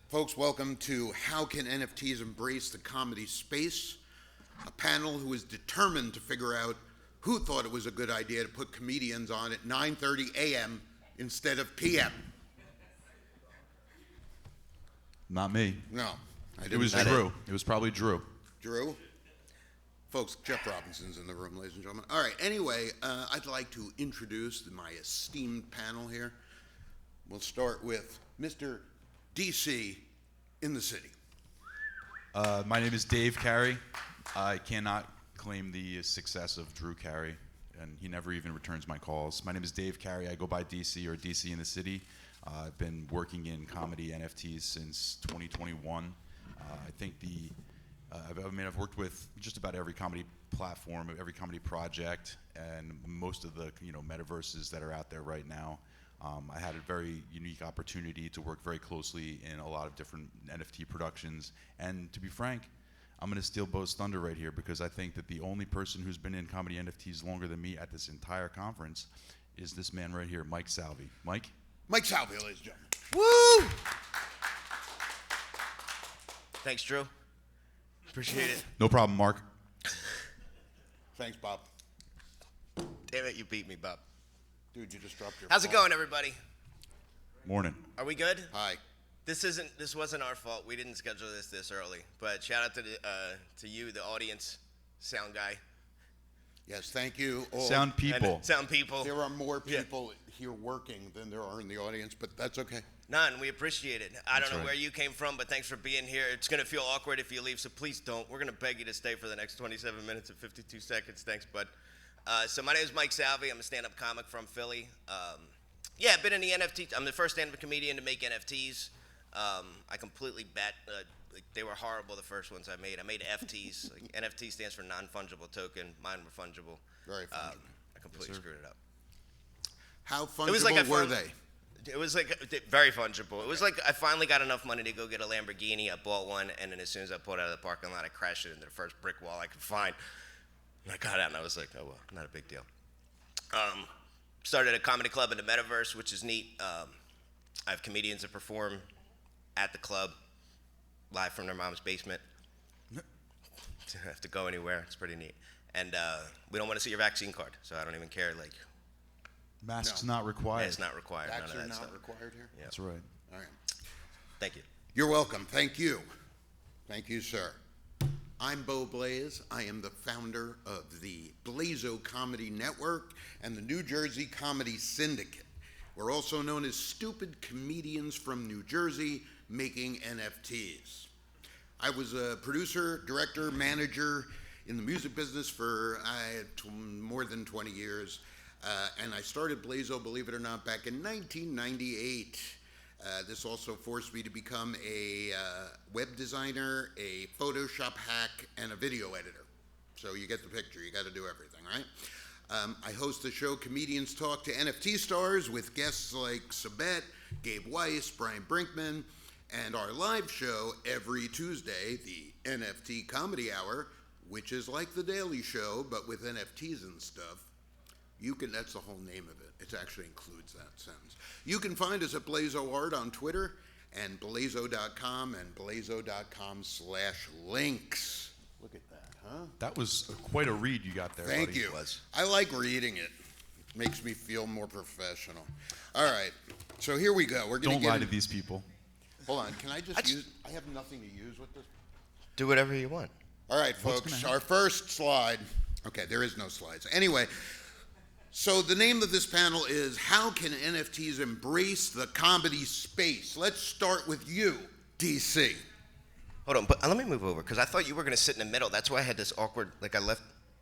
Folks, welcome to How Can NFTs Embrace the Comedy Space? A panel who is determined to figure out who thought it was a good idea to put comedians on at 9:30 a.m. instead of p.m. Not me. No, I didn't. It was Drew. It was probably Drew. Drew? Folks, Jeff Robinson's in the room, ladies and gentlemen. All right, anyway, I'd like to introduce my esteemed panel here. We'll start with Mr. DC in the city. My name is Dave Carey. I cannot claim the success of Drew Carey, and he never even returns my calls. My name is Dave Carey. I go by DC or DC in the city. I've been working in comedy NFTs since 2021. I think I've worked with just about every comedy platform, every comedy project, and most of the metaverses that are out there right now. I had a very unique opportunity to work very closely in a lot of different NFT productions. And to be frank, I'm going to steal Bo's thunder right here because I think that the only person who's been in comedy NFTs longer than me at this entire conference is this man right here, Mike Salvi. Mike? Mike Salvi, ladies and gentlemen. Woo! Thanks, Drew. Appreciate it. No problem, Mark. Thanks, Bob. Damn it, you beat me, Bob. Dude, you just dropped your How's it phone. going, everybody? Morning. Are we good? Hi. This wasn't our fault. We didn't schedule this early. But shout out to you, the audience, sound guy. Yes, thank you. All. Sound people. And sound people. There are more people here working than there are in the audience, but that's okay. None. We appreciate it. I don't know right. where you came from, but thanks for being here. It's going to feel awkward if you leave, so please don't. We're going to beg you to stay for the next 27 minutes and 52 seconds. Thanks, bud. So my name is Mike Salvi. I'm a stand-up comic from Philly. I've been in the NFT. I'm the first stand-up comedian to make NFTs. I completely bet. They were horrible, the first ones I made. I made FTs. NFT stands for non-fungible token. Mine were fungible. Very fungible. I completely screwed it up. How fungible were they? It was very fungible. It was like I finally got enough money to go get a Lamborghini. I bought one, and then as soon as I pulled out of the parking lot, I crashed it into the first brick wall I could find. And I got out, and I was like, oh, well, not a big deal. Started a comedy club in the metaverse, which is neat. I have comedians that perform at the club, live from their mom's basement. Don't have to go anywhere. It's pretty neat. And we don't want to see your vaccine card, so I don't even care. Masks not required. It's not required. Vax None are of that not stuff. required here? Yeah. That's right. All right. Thank you. You're welcome. Thank you. Thank you, sir. I'm Bo Blaze. I am the founder of the Blazo Comedy Network and the New Jersey Comedy Syndicate. We're also known as Stupid Comedians from New Jersey making NFTs. I was a producer, director, manager in the music business for more than 20 years. And I started Blazo, believe it or not, back in 1998. This also forced me to become a web designer, a Photoshop hack, and a video editor. So you get the picture. You got to do everything, right? I host the show Comedians Talk to NFT Stars with guests like Sabette, Gabe Weiss, Brian Brinkman, and our live show every Tuesday, the NFT Comedy Hour, which is like The Daily Show, but with NFTs and stuff. That's the whole name of it. It actually includes that sentence. You can find us at Blazo Art on Twitter and blazo.com and blazo.com/links. Look at that, huh? That was quite a read you got there, Thank buddy. you. I like reading it. It makes me feel more professional. All right. So here we go. We're going Don't lie to these people. Hold on. Can I just use? I have nothing to use with this. Do whatever you want. All right, folks. Our first slide. Okay, there is no slides. Anyway. So the name of this panel is How Can NFTs Embrace the Comedy Space? Let's start with you, DC. Hold on, but let me move over, because I thought you were going to sit in the middle. That's why I had this awkward, I left.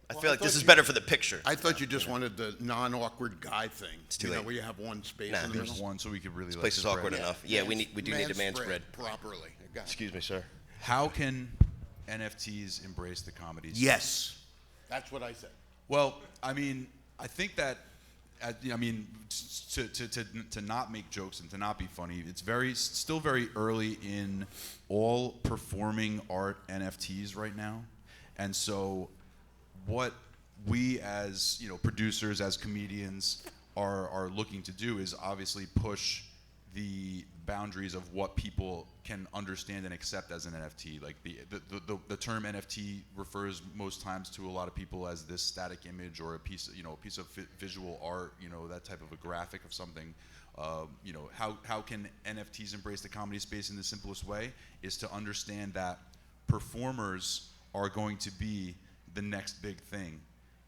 I feel like this is better for the picture. I thought you just wanted the non-awkward guy thing. It's too late. Where you have one space Nah, in the middle. There's one so we could really This place is spread. awkward enough. Yeah, we do need a man spread. Properly. Excuse me, sir. How can NFTs embrace the comedy space? Yes. That's what I said. Well, I mean, I think that, to not make jokes and to not be funny, it's still very early in all performing art NFTs right now. And so what we as producers, as comedians are looking to do is obviously push the boundaries of what people can understand and accept as an NFT. Like the term NFT refers most times to a lot of people as this static image or a piece of visual art, that type of a graphic of something. How can NFTs embrace the comedy space in the simplest way is to understand that performers are going to be the next big thing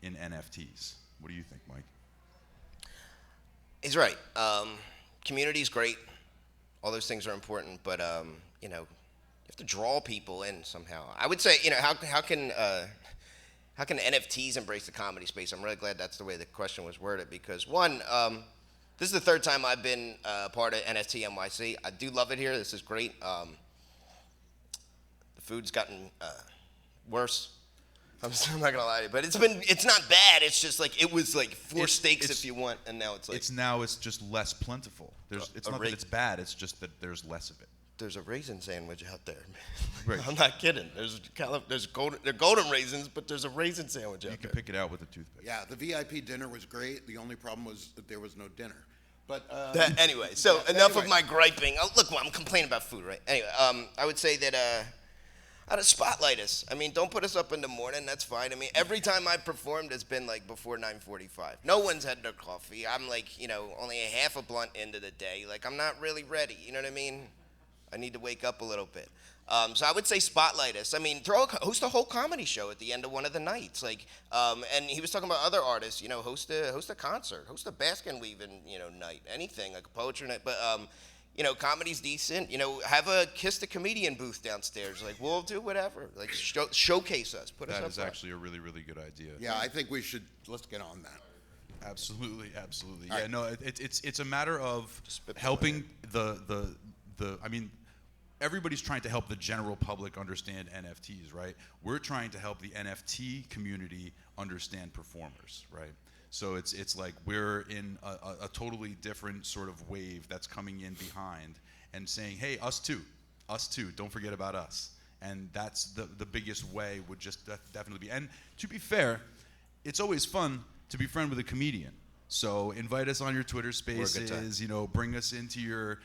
in NFTs. What do you think, Mike? He's right. Community's great. All those things are important, but you have to draw people in somehow. I would say, how can NFTs embrace the comedy space? I'm really glad that's the way the question was worded because one, this is the third time I've been part of NFT.NYC. I do love it here. This is great. The food's gotten worse. I'm not gonna lie to you, but it's not bad. It's just like it was like four steaks if you want, and now it's like it's just less plentiful. It's not that it's bad. It's just that there's less of it. There's a raisin sandwich out there. Right. I'm not kidding. They're golden raisins, but there's a raisin sandwich out there. You can pick it out with a toothpick. Yeah, the VIP dinner was great. The only problem was that there was no dinner. But anyway, so enough of my griping. Look, I'm complaining about food, right? Anyway, I would say that how to spotlight us. I mean, don't put us up in the morning. That's fine. I mean, every time I performed, it's been like before 9:45. No one's had their coffee. I'm like, only a half a blunt into the day. Like, I'm not really ready. You know what I mean? I need to wake up a little bit. So I would say spotlight us. I mean, host a whole comedy show at the end of one of the nights. Like, and he was talking about other artists. Host a concert, host a basket weaving, night, anything like a poetry night. But comedy's decent. Have a Kiss the Comedian booth downstairs. Like, we'll do whatever. Like, showcase us. Put us up. That is actually a really, really good idea. Yeah, I think let's get on that. Absolutely, absolutely. All Yeah, right. no, it's a matter of helping I mean, everybody's trying to help the general public understand NFTs, right? We're trying to help the NFT community understand performers, right? So it's like we're in a totally different sort of wave that's coming in behind and saying, hey, us too, don't forget about us. And that's the biggest way would just definitely be. And to be fair, it's always fun to be friends with a comedian. So invite us on your Twitter Spaces, bring us into your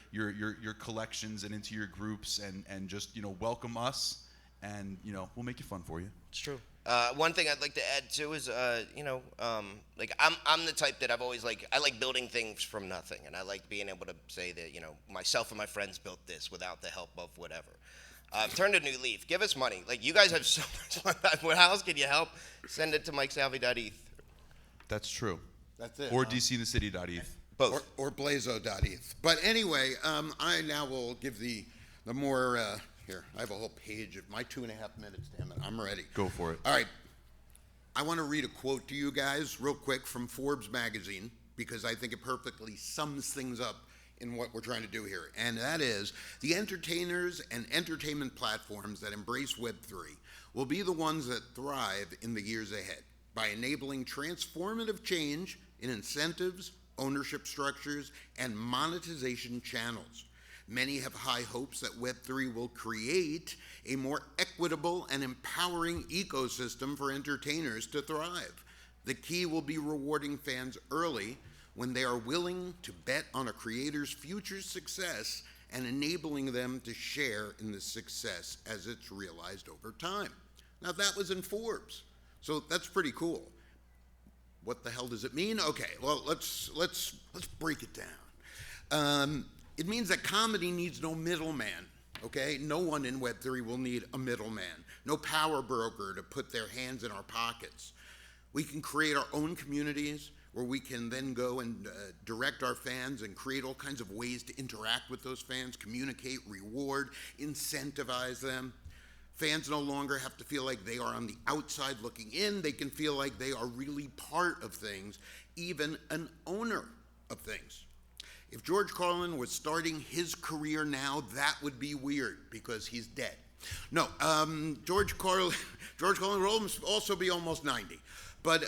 collections and into your groups and just, welcome us and, we'll make it fun for you. It's true. One thing I'd like to add too is, like I'm the type that I like building things from nothing, and I like being able to say that myself and my friends built this without the help of whatever. Turn a new leaf. Give us money. Like you guys have so much money. How else can you help? Send it to MikeSalvi.eth. That's true. That's it. Or DCinthecity.eth. Both. Or Blazo.eth. But anyway, I now will give the more, here, I have a whole page of my 2.5 minutes, damn it. I'm ready. Go for it. All right. I want to read a quote to you guys real quick from Forbes magazine because I think it perfectly sums things up in what we're trying to do here. And that is, the entertainers and entertainment platforms that embrace Web3 will be the ones that thrive in the years ahead by enabling transformative change in incentives, ownership structures, and monetization channels. Many have high hopes that Web3 will create a more equitable and empowering ecosystem for entertainers to thrive. The key will be rewarding fans early when they are willing to bet on a creator's future success and enabling them to share in the success as it's realized over time. Now that was in Forbes, so that's pretty cool. What the hell does it mean? Okay, well let's break it down. It means that comedy needs no middleman, okay? No one in Web3 will need a middleman, no power broker to put their hands in our pockets. We can create our own communities where we can then go and direct our fans and create all kinds of ways to interact with those fans, communicate, reward, incentivize them. Fans no longer have to feel like they are on the outside looking in. They can feel like they are really part of things, even an owner of things. If George Carlin was starting his career now, that would be weird because he's dead. No, George Carlin will also be almost 90, but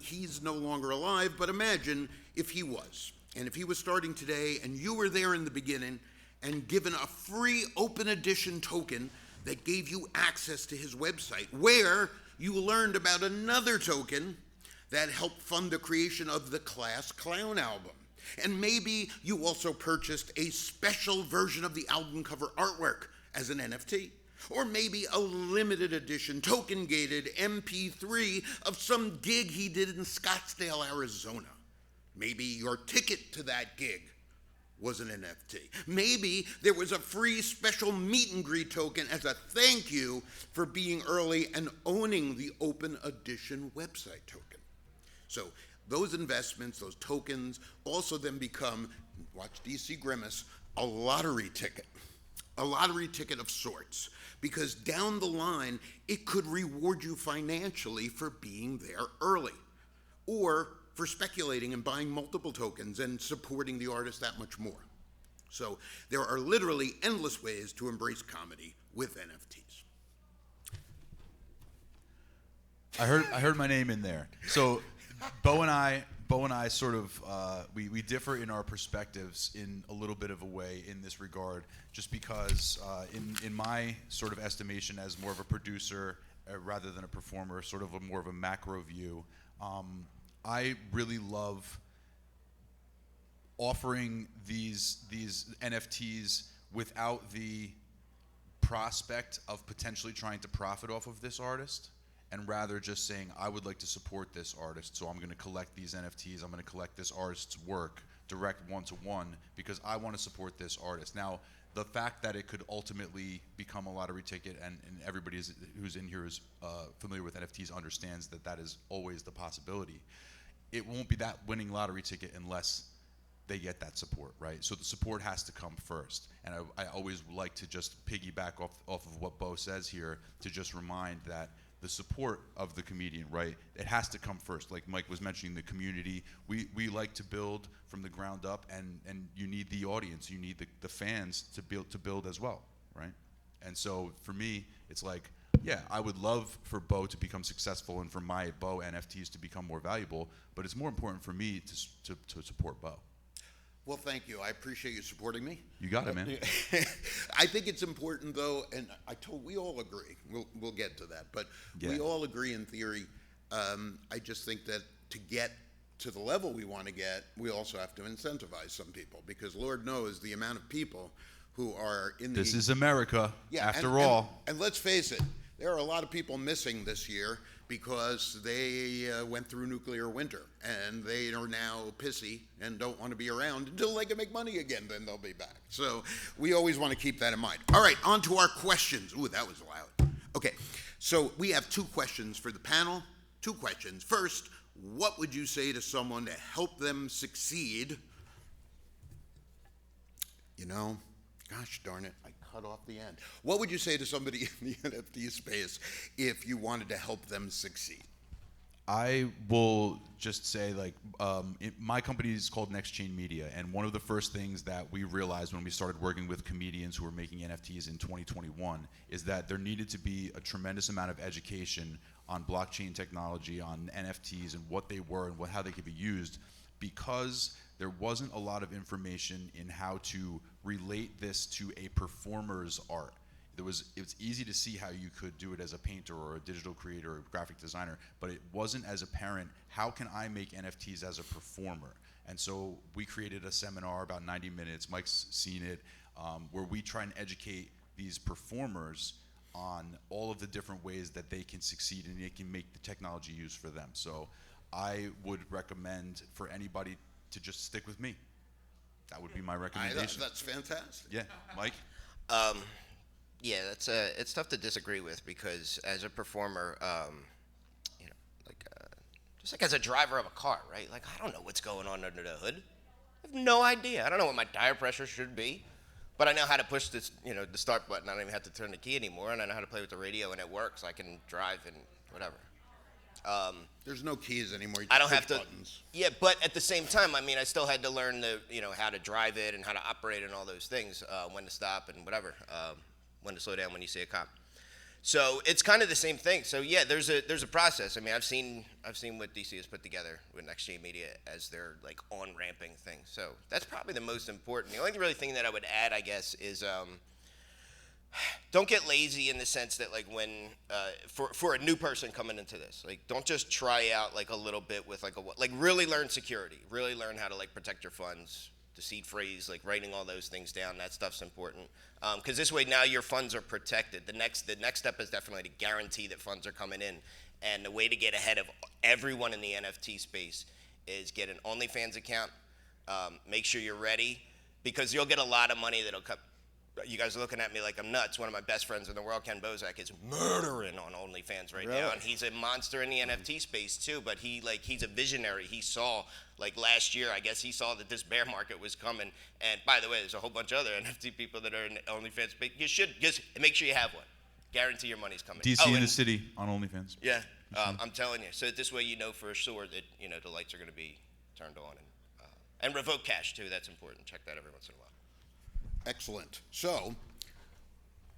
he's no longer alive. But imagine if he was, and if he was starting today and you were there in the beginning and given a free open edition token that gave you access to his website where you learned about another token that helped fund the creation of the Class Clown album. And maybe you also purchased a special version of the album cover artwork as an NFT. Or maybe a limited edition, token-gated MP3 of some gig he did in Scottsdale, Arizona. Maybe your ticket to that gig was an NFT. Maybe there was a free special meet and greet token as a thank you for being early and owning the open edition website token. So those investments, those tokens, also then become, watch DC Grimace, a lottery ticket. A lottery ticket of sorts, because down the line, it could reward you financially for being there early, or for speculating and buying multiple tokens and supporting the artist that much more. So there are literally endless ways to embrace comedy with NFTs. I heard my name in there. So Bo and I sort of we differ in our perspectives in a little bit of a way in this regard, just because in my sort of estimation as more of a producer rather than a performer, sort of more of a macro view, I really love offering these NFTs without the prospect of potentially trying to profit off of this artist, and rather just saying, I would like to support this artist, so I'm going to collect these NFTs, I'm going to collect this artist's work direct one-to-one because I want to support this artist. Now, the fact that it could ultimately become a lottery ticket, and everybody who's in here is familiar with NFTs understands that that is always the possibility. It won't be that winning lottery ticket unless they get that support, right? So the support has to come first. And I always like to just piggyback off of what Bo says here to just remind that the support of the comedian, right? It has to come first. Like Mike was mentioning, the community, we like to build from the ground up, and you need the audience, you need the fans to build as well, right? And so for me, it's like, yeah, I would love for Bo to become successful and for my Bo NFTs to become more valuable, but it's more important for me to support Bo. Well, thank you. I appreciate you supporting me. You got it, man. I think it's important, though, and we all agree. We'll get to that, but we all agree in theory. I just think that to get to the level we want to get, we also have to incentivize some people, because Lord knows the amount of people who are in This is America, after all. And let's face it, there are a lot of people missing this year because they went through nuclear winter, and they are now pissy and don't want to be around until they can make money again, then they'll be back. So we always want to keep that in mind. All right, on to our questions. Ooh, that was loud. Okay, so we have 2 questions for the panel. 2 questions. First, what would you say to someone to help them succeed? You know, gosh darn it, I cut off the end. What would you say to somebody in the NFT space if you wanted to help them succeed? I will just say, like, my company is called Next Chain Media, and one of the first things that we realized when we started working with comedians who were making NFTs in 2021 is that there needed to be a tremendous amount of education on blockchain technology, on NFTs, and what they were and how they could be used, because there wasn't a lot of information in how to relate this to a performer's art. It's easy to see how you could do it as a painter or a digital creator or a graphic designer, but it wasn't as apparent, how can I make NFTs as a performer? And so we created a seminar, about 90 minutes, Mike's seen it, where we try and educate these performers on all of the different ways that they can succeed and they can make the technology used for them. So I would recommend for anybody to just stick with me. That would be my recommendation. That's fantastic. Yeah, Mike? Yeah, it's tough to disagree with, because as a performer, you know, just like as a driver of a car, right? Like, I don't know what's going on under the hood. I have no idea. I don't know what my tire pressure should be, but I know how to push this, the start button. I don't even have to turn the key anymore, and I know how to play with the radio, and it works. I can drive and whatever. There's no keys anymore. I don't have to. Buttons. Yeah, but at the same time, I mean, I still had to learn how to drive it and how to operate and all those things, when to stop and whatever, when to slow down when you see a cop. So it's kind of the same thing. So yeah, there's a process. I mean, I've seen what DC has put together with Next Chain Media as their like on-ramping thing. So that's probably the most important. The only really thing that I would add, I guess, is don't get lazy in the sense that like when for a new person coming into this, like don't just try out like a little bit with like really learn security, really learn how to like protect your funds, the seed phrase, like writing all those things down. That stuff's important because this way now your funds are protected. The next step is definitely to guarantee that funds are coming in, and the way to get ahead of everyone in the NFT space is get an OnlyFans account. Make sure you're ready because you'll get a lot of money that'll come. You guys are looking at me like I'm nuts. One of my best friends in the world, Ken Bozak, is murdering on OnlyFans right now, and he's a monster in the NFT space too. But he's a visionary. He saw like last year, I guess he saw that this bear market was coming. And by the way, there's a whole bunch of other NFT people that are in OnlyFans space. You should just make sure you have one. Guarantee your money's coming. DC in the city on OnlyFans. Yeah, I'm telling you. So this way, you know for sure that the lights are going to be turned on, and revoke cash too. That's important. Check that every once in a while. Excellent. So,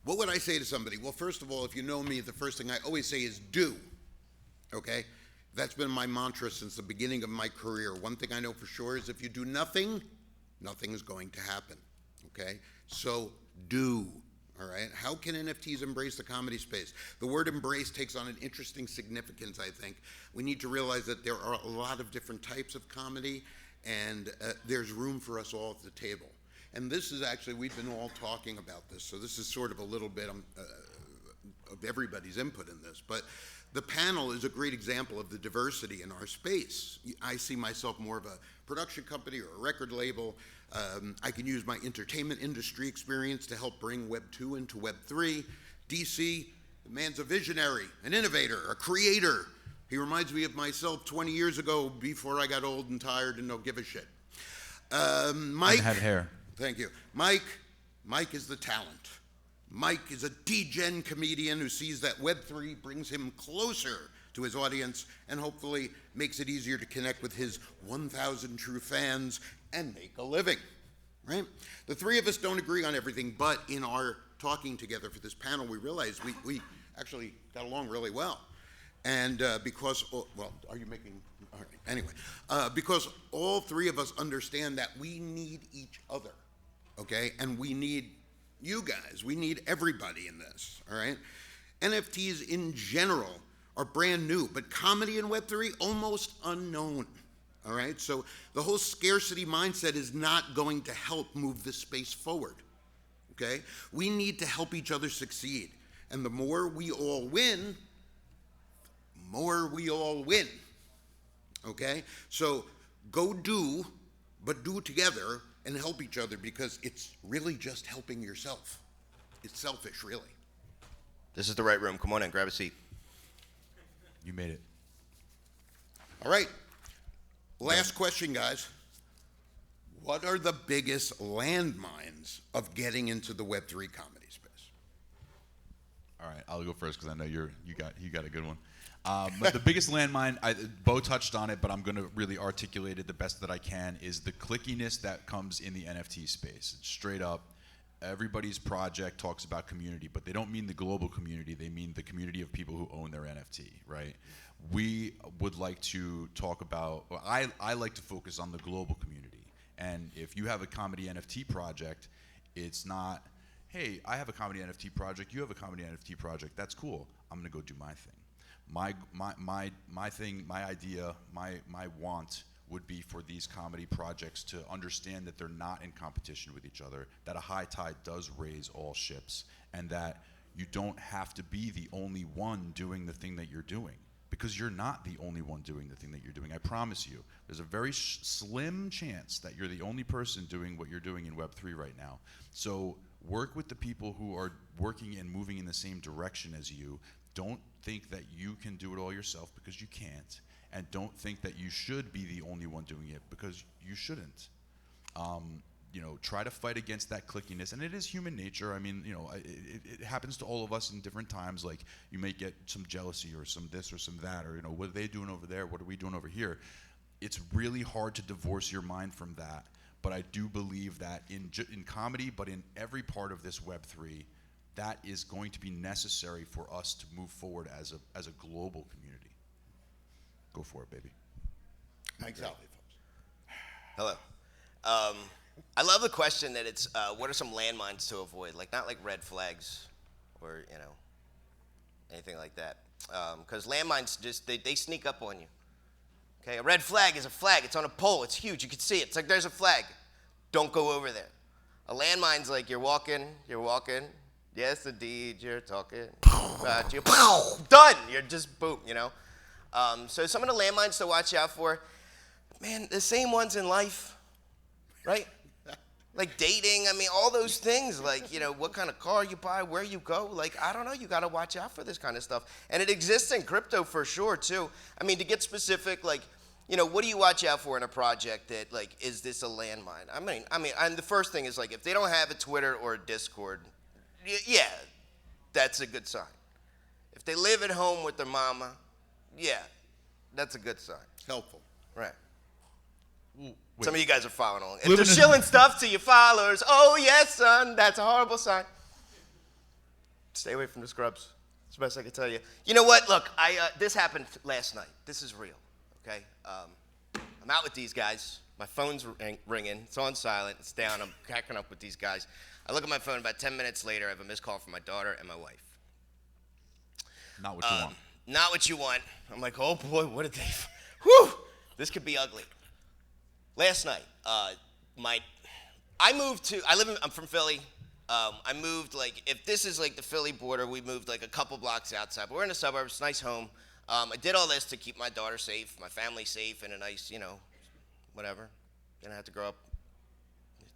what would I say to somebody? Well, first of all, if you know me, the first thing I always say is do. Okay? That's been my mantra since the beginning of my career. One thing I know for sure is if you do nothing, nothing is going to happen. Okay? So, do. All right? How can NFTs embrace the comedy space? The word embrace takes on an interesting significance, I think. We need to realize that there are a lot of different types of comedy, and there's room for us all at the table. And this is actually, we've been all talking about this, so this is sort of a little bit of everybody's input in this. But the panel is a great example of the diversity in our space. I see myself more of a production company or a record label. I can use my entertainment industry experience to help bring Web 2 into Web 3. DC, the man's a visionary, an innovator, a creator. He reminds me of myself 20 years ago before I got old and tired and don't give a shit. Mike. And had hair. Thank you. Mike is the talent. Mike is a degen comedian who sees that Web3 brings him closer to his audience and hopefully makes it easier to connect with his 1,000 true fans and make a living, right? The three of us don't agree on everything, but in our talking together for this panel, we realized we actually got along really well. And because, are you making, all right, anyway, because all three of us understand that we need each other. Okay, and we need you guys. We need everybody in this, all right? NFTs in general are brand new, but comedy in Web3, almost unknown, all right? So the whole scarcity mindset is not going to help move this space forward, okay? We need to help each other succeed. And the more we all win, okay? So go do, but do together, and help each other because it's really just helping yourself. It's selfish, really. This is the right room. Come on in, grab a seat. You made it. All right. Last question, guys. What are the biggest landmines of getting into the Web3 comedy space? All right, I'll go first because I know you got a good one. But the biggest landmine, Bo touched on it, but I'm going to really articulate it the best that I can, is the clickiness that comes in the NFT space. It's straight up, everybody's project talks about community, but they don't mean the global community. They mean the community of people who own their NFT, right? We would like to talk about, I like to focus on the global community. And if you have a comedy NFT project, it's not, hey, I have a comedy NFT project, you have a comedy NFT project, that's cool. I'm going to go do my thing. My thing, my idea, my want would be for these comedy projects to understand that they're not in competition with each other, that a high tide does raise all ships, and that you don't have to be the only one doing the thing that you're doing, because you're not the only one doing the thing that you're doing. I promise you, there's a very slim chance that you're the only person doing what you're doing in Web3 right now. So work with the people who are working and moving in the same direction as you. Don't think that you can do it all yourself, because you can't. And don't think that you should be the only one doing it, because you shouldn't. Try to fight against that clickiness. And it is human nature. I mean, it happens to all of us in different times. Like, you may get some jealousy or some this or some that, or, what are they doing over there? What are we doing over here? It's really hard to divorce your mind from that. But I do believe that in comedy, but in every part of this Web3, that is going to be necessary for us to move forward as a global community. Go for it, baby. Mike Salvi, folks. Hello. I love the question that it's, what are some landmines to avoid? Like, not like red flags, or, anything like that. Because landmines they sneak up on you. Okay, a red flag is a flag. It's on a pole. It's huge. You can see it. It's like there's a flag. Don't go over there. A landmine's like you're walking. Yes, indeed, you're talking about you. Done. You're just boom, So some of the landmines to watch out for, man, the same ones in life, right? Like dating, all those things, like, what kind of car you buy, where you go, like, I don't know, you got to watch out for this kind of stuff. And it exists in crypto for sure, too. To get specific, like, what do you watch out for in a project that, like, is this a landmine? And the first thing is, like, if they don't have a Twitter or a Discord, yeah, that's a good sign. If they live at home with their mama, yeah, that's a good sign. Helpful. Right. Wait. Some of you guys are following along. If they're shilling stuff to your followers, oh yes, son, that's a horrible sign. Stay away from the scrubs. That's the best I can tell you. You know what? Look, this happened last night. This is real, okay? I'm out with these guys. My phone's ringing. It's on silent. It's down. I'm cracking up with these guys. I look at my phone. About 10 minutes later, I have a missed call from my daughter and my wife. Not what you want. Not what you want. I'm like, oh boy, what did they? Whew, this could be ugly. Last night, I'm from Philly. I moved, like, if this is like the Philly border, we moved like a couple blocks outside. But we're in the suburbs, nice home. I did all this to keep my daughter safe, my family safe, and a nice, whatever. Didn't have to grow up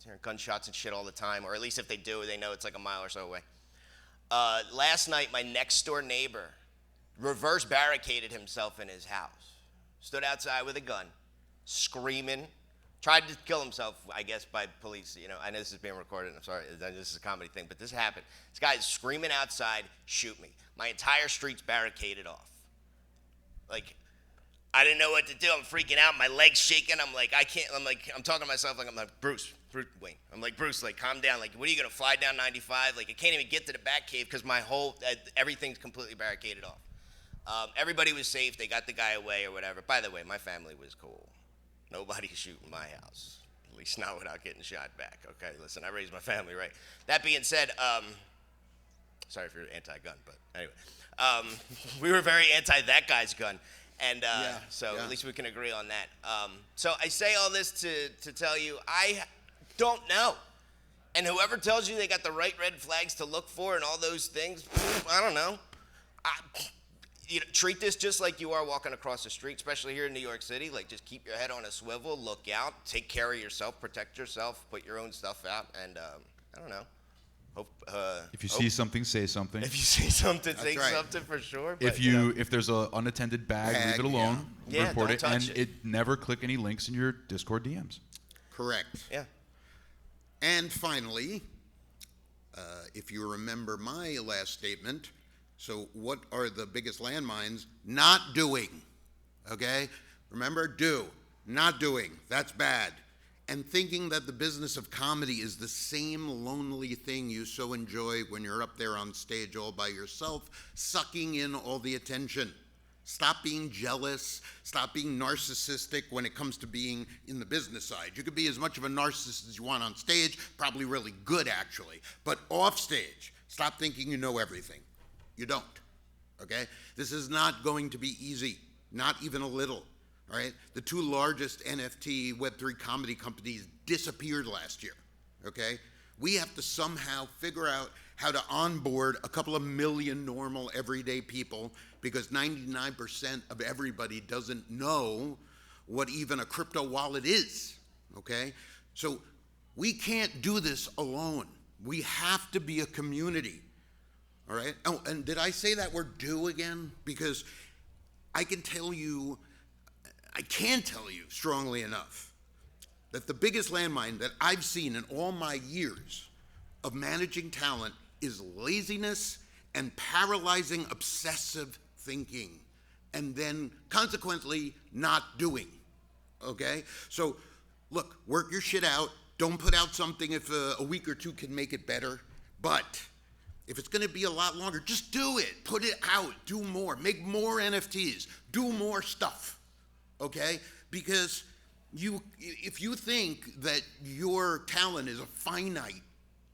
hearing gunshots and shit all the time, or at least if they do, they know it's like a mile or so away. Last night, my next door neighbor reverse barricaded himself in his house, stood outside with a gun, screaming. Tried to kill himself, I guess, by police. I know this is being recorded. I'm sorry, this is a comedy thing, but this happened. This guy is screaming outside, shoot me. My entire street's barricaded off. Like, I didn't know what to do. I'm freaking out. My leg's shaking. I'm like, I can't. I'm talking to myself like, I'm like, Bruce, wait. I'm like, Bruce, like, calm down. Like, what are you going to fly down 95? Like, I can't even get to the back cave because my everything's completely barricaded off. Everybody was safe. They got the guy away or whatever. By the way, my family was cool. Nobody's shooting my house, at least not without getting shot back. Okay, listen, I raised my family right. That being said, sorry if you're anti-gun, but anyway, we were very anti that guy's gun, and at least we can agree on that. So I say all this to tell you, I don't know, and whoever tells you they got the right red flags to look for and all those things, I don't know. Treat this just like you are walking across the street, especially here in New York City. Like, just keep your head on a swivel, look out, take care of yourself, protect yourself, put your own stuff out, and I don't know. If you see something, say something. If you see something, say right. something for sure. But, if there's an unattended bag, leave it alone. Yeah, report don't it, touch and it. never click any links in your Discord DMs. Correct. Yeah. And finally, if you remember my last statement, so what are the biggest landmines? Not doing, okay? Remember, do, not doing, that's bad. And thinking that the business of comedy is the same lonely thing you so enjoy when you're up there on stage all by yourself, sucking in all the attention. Stop being jealous, stop being narcissistic when it comes to being in the business side. You could be as much of a narcissist as you want on stage, probably really good actually, but off stage, stop thinking you know everything. You don't, okay? This is not going to be easy, not even a little, all right? The two largest NFT Web3 comedy companies disappeared last year, okay? We have to somehow figure out how to onboard a couple of million normal everyday people because 99% of everybody doesn't know what even a crypto wallet is, okay? So we can't do this alone. We have to be a community. All right. Oh, and did I say that word "do" again? Because I can't tell you strongly enough that the biggest landmine that I've seen in all my years of managing talent is laziness and paralyzing obsessive thinking, and then consequently not doing. Okay? So look, work your shit out. Don't put out something if a week or two can make it better, but if it's going to be a lot longer, just do it. Put it out. Do more. Make more NFTs. Do more stuff, okay? Because if you think that your talent is a finite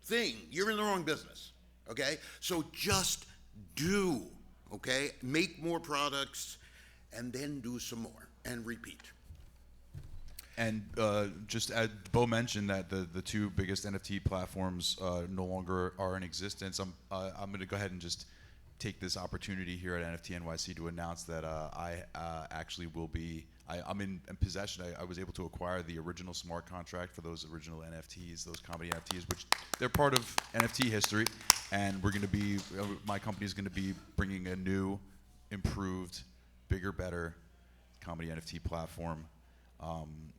thing, you're in the wrong business, okay? So just do, okay? Make more products and then do some more and repeat. And just as Bo mentioned that the two biggest NFT platforms no longer are in existence, I'm going to go ahead and just take this opportunity here at NFT.NYC to announce that I actually will be, I'm in possession. I was able to acquire the original smart contract for those original NFTs, those comedy NFTs, which they're part of NFT history. And we're going to be, my company is going to be bringing a new, improved, bigger, better comedy NFT platform.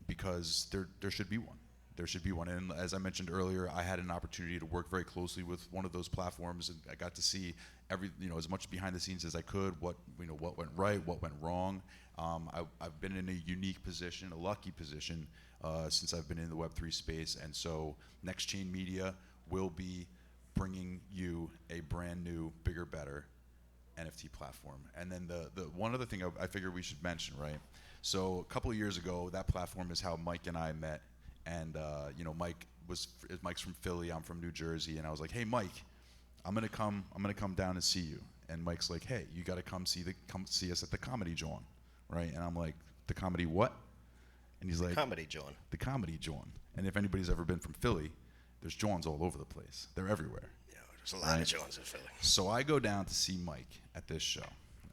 Because there should be one. There should be one. And as I mentioned earlier, I had an opportunity to work very closely with one of those platforms, and I got to see as much behind the scenes as I could. What went right, what went wrong. I've been in a unique position, a lucky position, since I've been in the Web3 space. And so Next Chain Media will be bringing you a brand new, bigger, better NFT platform. And then the one other thing I figure we should mention, right? So a couple of years ago, that platform is how Mike and I met. And Mike's from Philly, I'm from New Jersey, and I was like, hey Mike, I'm gonna come down and see you. And Mike's like, hey, you gotta come see us at the Comedy John, right? And I'm like, the comedy what? And he's like, Comedy John. The Comedy John. And if anybody's ever been from Philly, there's Johns all over the place. They're everywhere. Yeah, there's a lot of Johns in Philly. So I go down to see Mike at this show,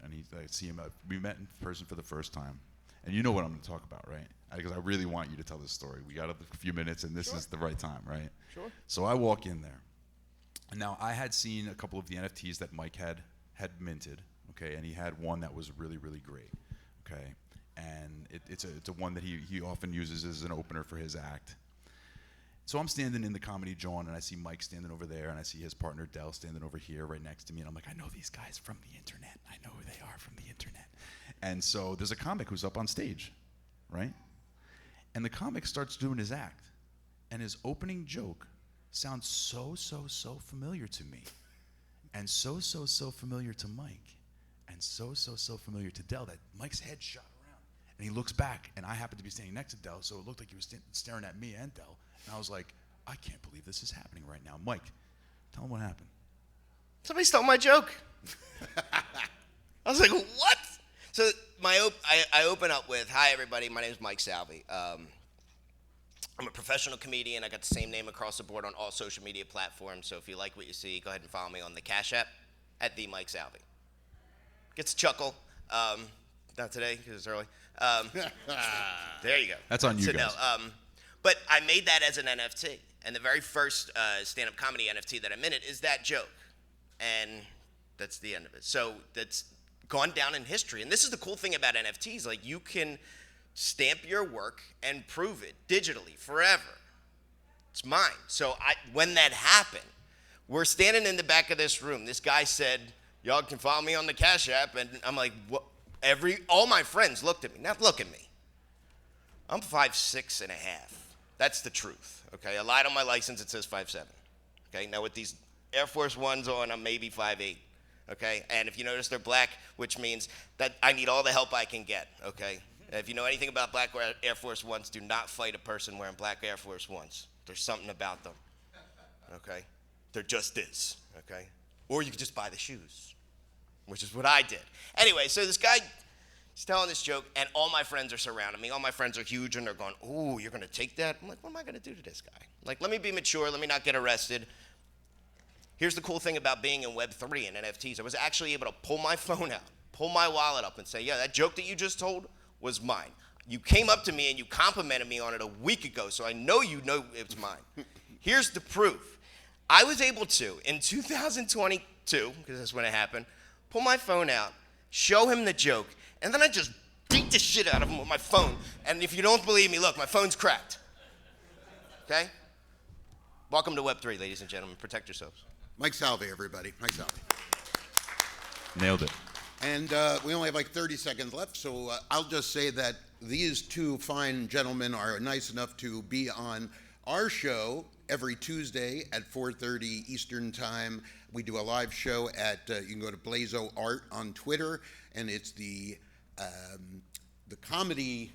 and I see him. We met in person for the first time. And you know what I'm going to talk about, right? Because I really want you to tell this story. We got a few minutes, and this is the right time, right? Sure. So I walk in there. And now I had seen a couple of the NFTs that Mike had minted, okay? And he had one that was really, really great, okay? And it's a one that he often uses as an opener for his act. So I'm standing in the Comedy John, and I see Mike standing over there, and I see his partner Dell standing over here right next to me. And I'm like, I know these guys from the internet. I know who they are from the internet. And so there's a comic who's up on stage, right? And the comic starts doing his act. And his opening joke sounds so familiar to me. And so familiar to Mike. And so familiar to Dell that Mike's head shot around. And he looks back, and I happened to be standing next to Dell, so it looked like he was staring at me and Dell. And I was like, I can't believe this is happening right now. Mike, tell him what happened. Somebody stole my joke. I was like, what? So I open up with, hi everybody, my name is Mike Salvi. I'm a professional comedian. I got the same name across the board on all social media platforms. So if you like what you see, go ahead and follow me on the Cash App at the Mike Salvi. Gets a chuckle. Not today because it's early. There you go. That's on you guys. No, but I made that as an NFT. And the very first stand-up comedy NFT that I minted is that joke. And that's the end of it. So that's gone down in history. And this is the cool thing about NFTs. Like, you can stamp your work and prove it digitally forever. It's mine. So when that happened, we're standing in the back of this room. This guy said, y'all can follow me on the Cash App. And I'm like, what? All my friends looked at me. Now look at me. I'm 5'6.5". That's the truth. Okay, I lied on my license. It says 5'7". Okay, now with these Air Force Ones on, I'm maybe 5'8". Okay, and if you notice, they're black, which means that I need all the help I can get. Okay, and if you know anything about black Air Force Ones, do not fight a person wearing black Air Force Ones. There's something about them. Okay, there just is. Okay, or you could just buy the shoes, which is what I did. Anyway, so this guy is telling this joke, and all my friends are surrounding me. All my friends are huge, and they're going, "Ooh, you're gonna take that?" I'm like, "What am I gonna do to this guy? Like, let me be mature. Let me not get arrested." Here's the cool thing about being in Web3 and NFTs. I was actually able to pull my phone out, pull my wallet up, and say, yeah, that joke that you just told was mine. You came up to me and you complimented me on it a week ago, so I know you know it's mine. Here's the proof. I was able to, in 2022, because that's when it happened, pull my phone out, show him the joke, and then I just beat the shit out of him with my phone. And if you don't believe me, look, my phone's cracked. Okay? Welcome to Web3, ladies and gentlemen. Protect yourselves. Mike Salvi, everybody. Mike Salvi. Nailed it. And we only have like 30 seconds left, so I'll just say that these two fine gentlemen are nice enough to be on our show every Tuesday at 4:30 Eastern Time. We do a live show at, you can go to Blazo Art on Twitter, and it's the comedy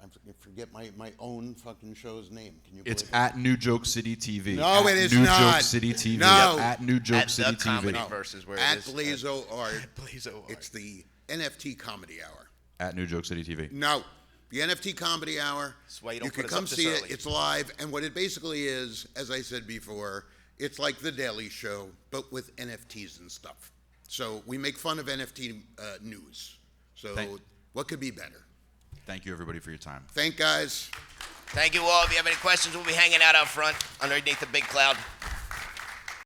I forget my own fucking show's name. Can you? It's believe it? at New Joke City TV. No, at it is New not. Joke City TV. No. At New Joke At City the TV. comedy versus where At it is. Blazo Art. Blazo Art. It's the NFT Comedy Hour. At New Joke City TV. No, the NFT Comedy Hour. That's why you don't can put us come up this see it. early. It's live, and what it basically is, as I said before, it's like the Daily Show, but with NFTs and stuff. So we make fun of NFT news. So what could be better? Thank you, everybody, for your time. Thank guys. Thank you all. If you have any questions, we'll be hanging out front underneath the big cloud.